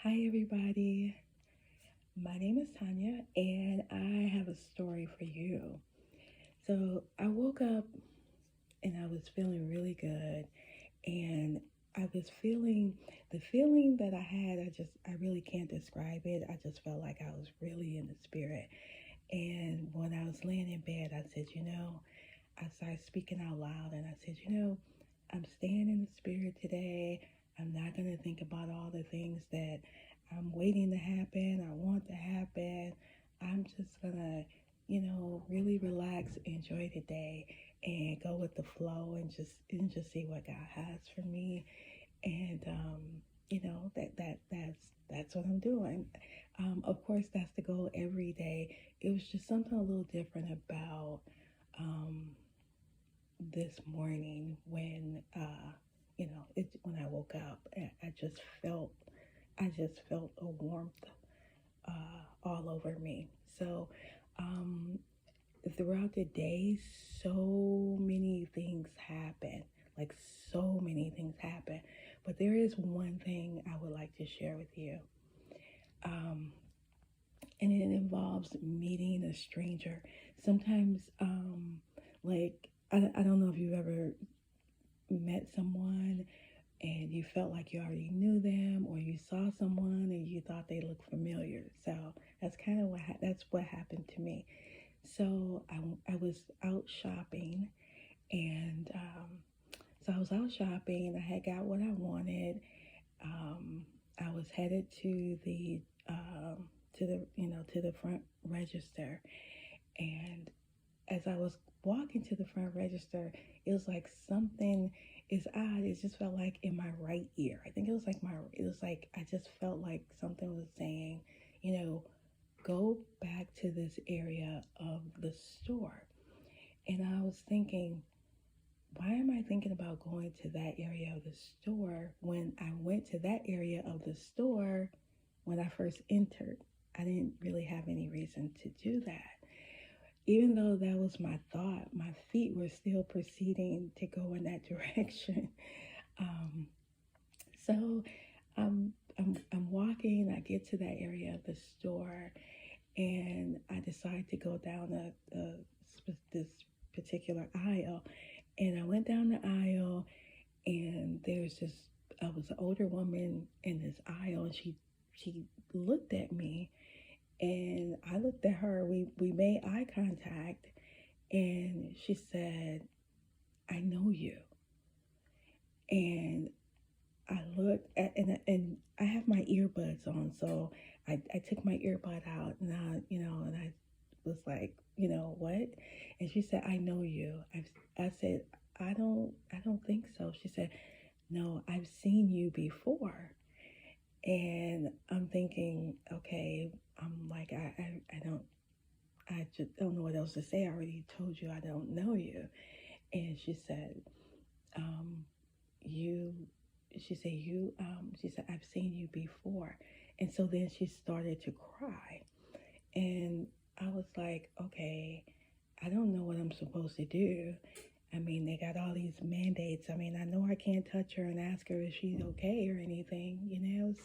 Hi, everybody. My name is Tanya, and I have a story for you. So, I woke up and I was feeling really good, and I was feeling the feeling that I had. I really can't describe it. I just felt like I was really in the spirit. And when I was laying in bed, I said, I started speaking out loud, and I said, I'm staying in the spirit today. I'm not going to think about all the things that I'm waiting to happen, I want to happen. I'm just going to, really relax, enjoy the day, and go with the flow and just see what God has for me. And that's what I'm doing. Of course, that's the goal every day. It was just something a little different about um, this morning when when I woke up. I just felt a warmth all over me. So um, throughout the day, so many things happen. Like so many things happen. But there is one thing I would like to share with you. Um, and it involves meeting a stranger. Sometimes, like, I don't know if you've ever met someone and you felt like you already knew them, or you saw someone and you thought they looked familiar. So that's kind of that's what happened to me. So I was out shopping, and so I was out shopping. I had got what I wanted. Um, I was headed um, to the front register, and as I was walking to the front register, it was like something is odd. It just felt like in my right ear. I think it was like I just felt like something was saying, you know, go back to this area of the store. And I was thinking, why am I thinking about going to that area of the store when I went to that area of the store when I first entered? I didn't really have any reason to do that. Even though that was my thought, my feet were still proceeding to go in that direction. Um, so I'm walking, I get to that area of the store, and I decide to go down this particular aisle. And I went down the aisle, and there's this, I was an older woman in this aisle, and she looked at me, and I looked at her. We made eye contact, and she said, "I know you." And I looked at, and I have my earbuds on, so I took my earbud out, and and I was like, what? And she said, "I know you." I said, I don't think so. She said, "No, I've seen you before." And I'm thinking, okay, I'm like, I just don't know what else to say. I already told you I don't know you. And she said, um, you, she said, "I've seen you before." And so then she started to cry. And I was like, okay, I don't know what I'm supposed to do. I mean, they got all these mandates. I mean, I know I can't touch her and ask her if she's okay or anything.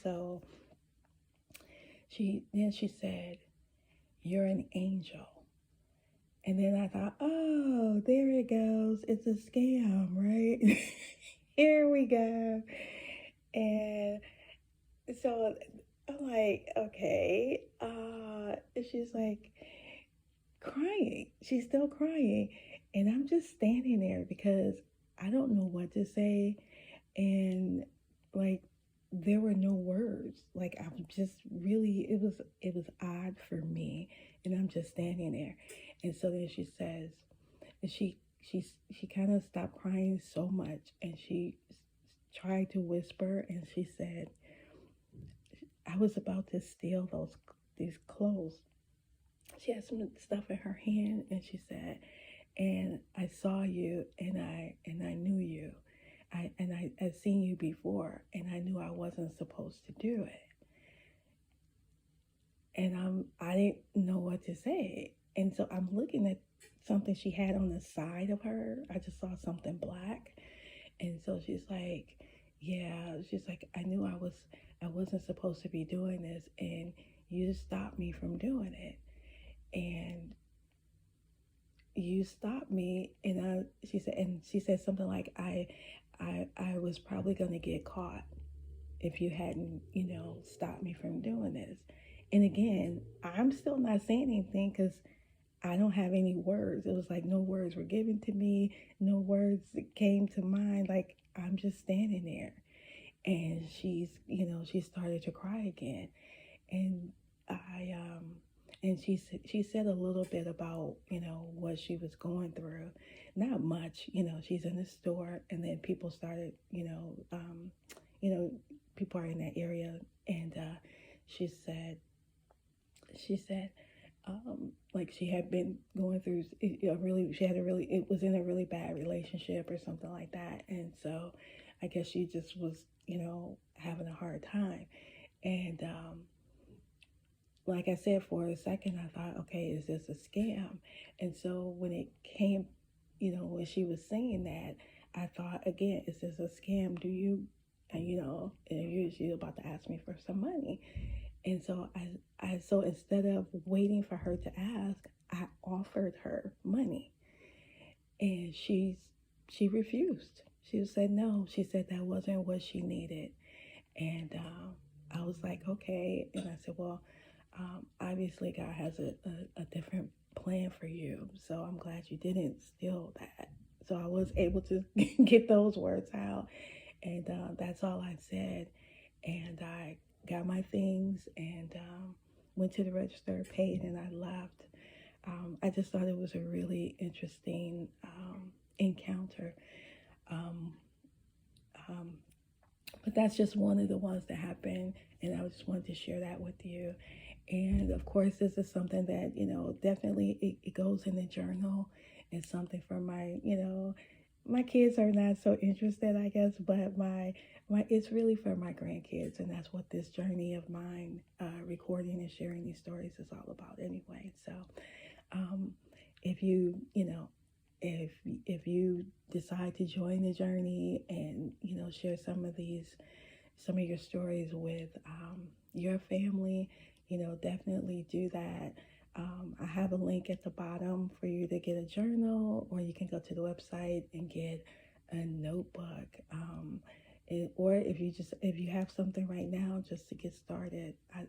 So she said, "You're an angel." And then I thought, oh, there it goes. It's a scam, right? Here we go. And so I'm like, okay. She's like crying. She's still crying. And I'm just standing there because I don't know what to say. And like, there were no words. Like, I'm just really, it was odd for me. And I'm just standing there. And so then she says, and she kind of stopped crying so much, and she tried to whisper, and she said, "I was about to steal these clothes." She had some stuff in her hand, and she said, "And I saw you, and I knew you. I seen you before, and I knew I wasn't supposed to do it." And I didn't know what to say. And so I'm looking at something she had on the side of her. I just saw something black. And so she's like, yeah, she's like, I knew I wasn't supposed to be doing this, and you stopped me from doing it. And you stopped me, and she said something like, I was probably going to get caught if you hadn't, stopped me from doing this. And again, I'm still not saying anything because I don't have any words. It was like no words were given to me, no words came to mind. Like, I'm just standing there. And she started to cry again. And I and she said a little bit about, what she was going through. Not much. She's in the store, and then people started, you know people are in that area. And she said she said like she had been going through it was in a really bad relationship or something like that. And so I guess she just was, having a hard time. And like I said, for a second, I thought, okay, is this a scam? And so when it came, when she was saying that, I thought, again, is this a scam? Do you, and she's about to ask me for some money. And so so instead of waiting for her to ask, I offered her money. And she refused. She said no. She said that wasn't what she needed. And I was like, okay. And I said, well, obviously God has a different plan for you. So I'm glad you didn't steal that. So I was able to get those words out. And that's all I said. And I got my things and went to the register, paid, and I left. I just thought it was a really interesting encounter. Um, um, but that's just one of the ones that happened, and I just wanted to share that with you. And of course, this is something that, definitely it goes in the journal. It's something for my kids are not so interested, I guess, but my it's really for my grandkids, and that's what this journey of mine, recording and sharing these stories, is all about anyway. So, um, if if you decide to join the journey and share some of your stories with your family, definitely do that. I have a link at the bottom for you to get a journal, or you can go to the website and get a notebook. Or if you have something right now, just to get started. I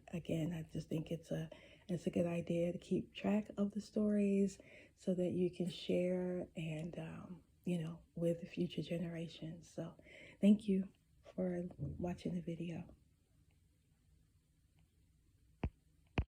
just think it's a good idea to keep track of the stories so that you can share and with future generations. So, thank you for watching the video.